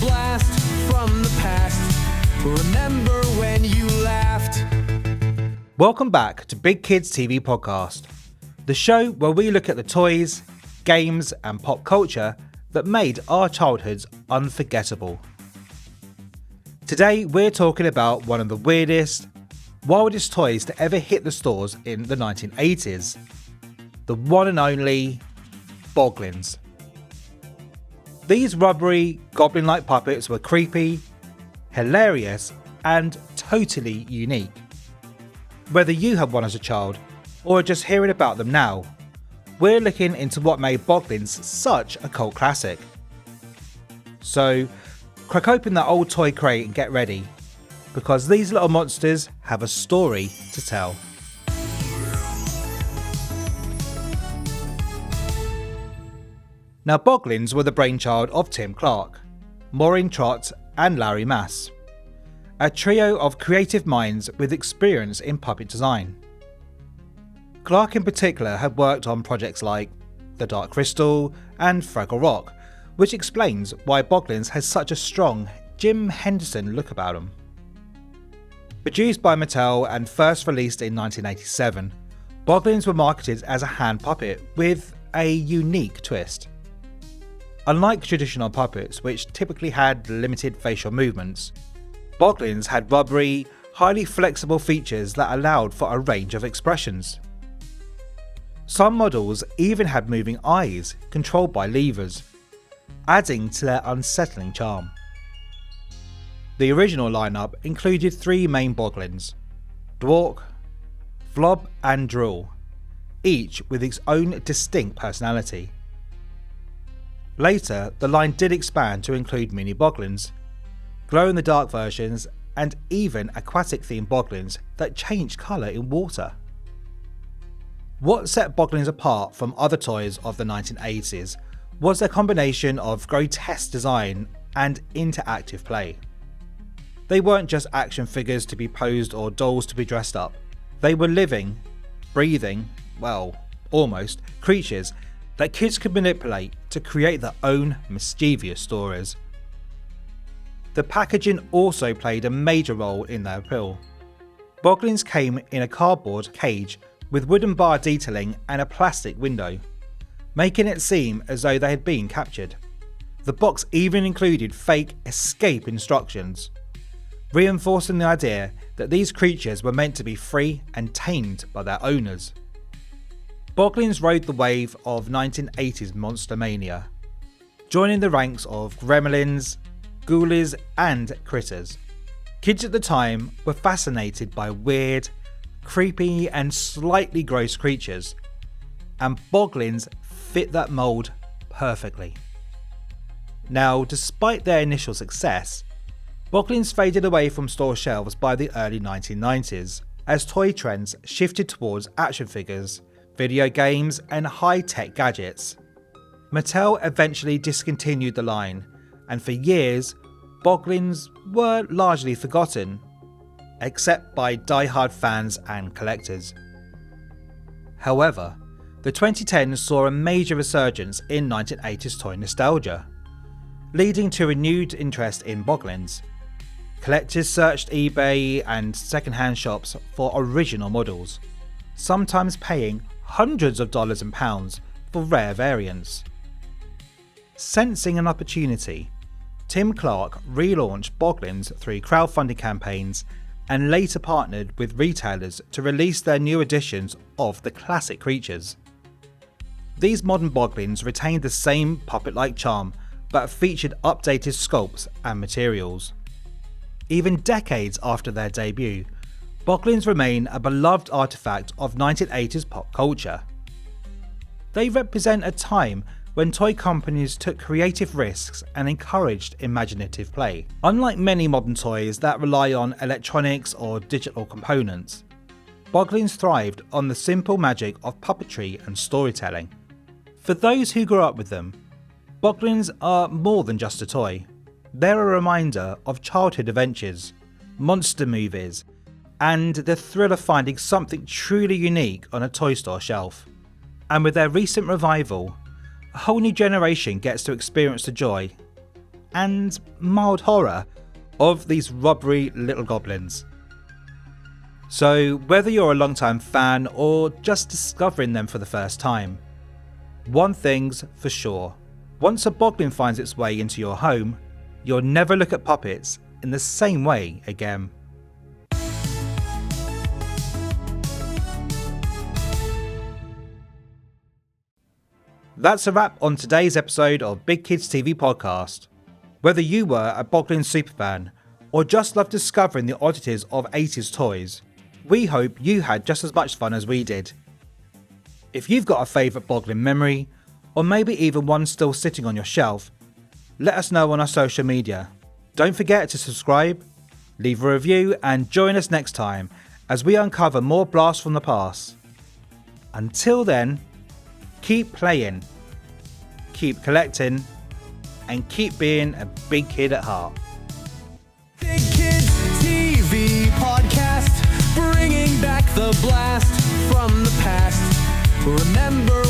blast from the past. Remember when you laughed. Welcome back to Big Kids TV Podcast, the show where we look at the toys, games and pop culture that made our childhoods unforgettable. Today we're talking about one of the weirdest, wildest toys to ever hit the stores in the 1980s. The one and only Boglins. These rubbery, goblin-like puppets were creepy, hilarious and totally unique. Whether you had one as a child or are just hearing about them now, we're looking into what made Boglins such a cult classic. So, crack open that old toy crate and get ready, because these little monsters have a story to tell. Now, Boglins were the brainchild of Tim Clarke, Maureen Trotto and Larry Mass, a trio of creative minds with experience in puppet design. Clarke in particular had worked on projects like The Dark Crystal and Fraggle Rock, which explains why Boglins has such a strong Jim Henderson look about them. Produced by Mattel and first released in 1987, Boglins were marketed as a hand puppet with a unique twist. Unlike traditional puppets, which typically had limited facial movements, Boglins had rubbery, highly flexible features that allowed for a range of expressions. Some models even had moving eyes controlled by levers, adding to their unsettling charm. The original lineup included three main Boglins: Dwark, Flob and Drool, each with its own distinct personality. Later, the line did expand to include mini Boglins, glow-in-the-dark versions, and even aquatic-themed Boglins that changed colour in water. What set Boglins apart from other toys of the 1980s was their combination of grotesque design and interactive play. They weren't just action figures to be posed or dolls to be dressed up. They were living, breathing, well, almost, creatures that kids could manipulate to create their own mischievous stories. The packaging also played a major role in their appeal. Boglins came in a cardboard cage with wooden bar detailing and a plastic window, making it seem as though they had been captured. The box even included fake escape instructions, reinforcing the idea that these creatures were meant to be free and tamed by their owners. Boglins rode the wave of 1980s monster mania, joining the ranks of gremlins, ghoulies and critters. Kids at the time were fascinated by weird, creepy and slightly gross creatures, and Boglins fit that mould perfectly. Now, despite their initial success, Boglins faded away from store shelves by the early 1990s as toy trends shifted towards action figures, video games and high-tech gadgets. Mattel eventually discontinued the line, and for years, Boglins were largely forgotten, except by die-hard fans and collectors. However, the 2010s saw a major resurgence in 1980s toy nostalgia, leading to renewed interest in Boglins. Collectors searched eBay and second-hand shops for original models, sometimes paying hundreds of dollars and pounds for rare variants. Sensing an opportunity, Tim Clarke relaunched Boglins through crowdfunding campaigns and later partnered with retailers to release their new editions of the classic creatures. These modern Boglins retained the same puppet-like charm but featured updated sculpts and materials. Even decades after their debut, Boglins remain a beloved artifact of 1980s pop culture. They represent a time when toy companies took creative risks and encouraged imaginative play. Unlike many modern toys that rely on electronics or digital components, Boglins thrived on the simple magic of puppetry and storytelling. For those who grew up with them, Boglins are more than just a toy. They're a reminder of childhood adventures, monster movies, and the thrill of finding something truly unique on a toy store shelf. And with their recent revival, a whole new generation gets to experience the joy and mild horror of these rubbery little goblins. So whether you're a long-time fan or just discovering them for the first time, one thing's for sure: once a boglin finds its way into your home, you'll never look at puppets in the same way again. That's a wrap on today's episode of Big Kids TV Podcast. Whether you were a Boglin superfan or just loved discovering the oddities of 80s toys, we hope you had just as much fun as we did. If you've got a favourite Boglin memory, or maybe even one still sitting on your shelf, let us know on our social media. Don't forget to subscribe, leave a review, and join us next time as we uncover more blasts from the past. Until then, keep playing, keep collecting, and keep being a big kid at heart. Big Kids TV Podcast, bringing back the blast from the past. Remember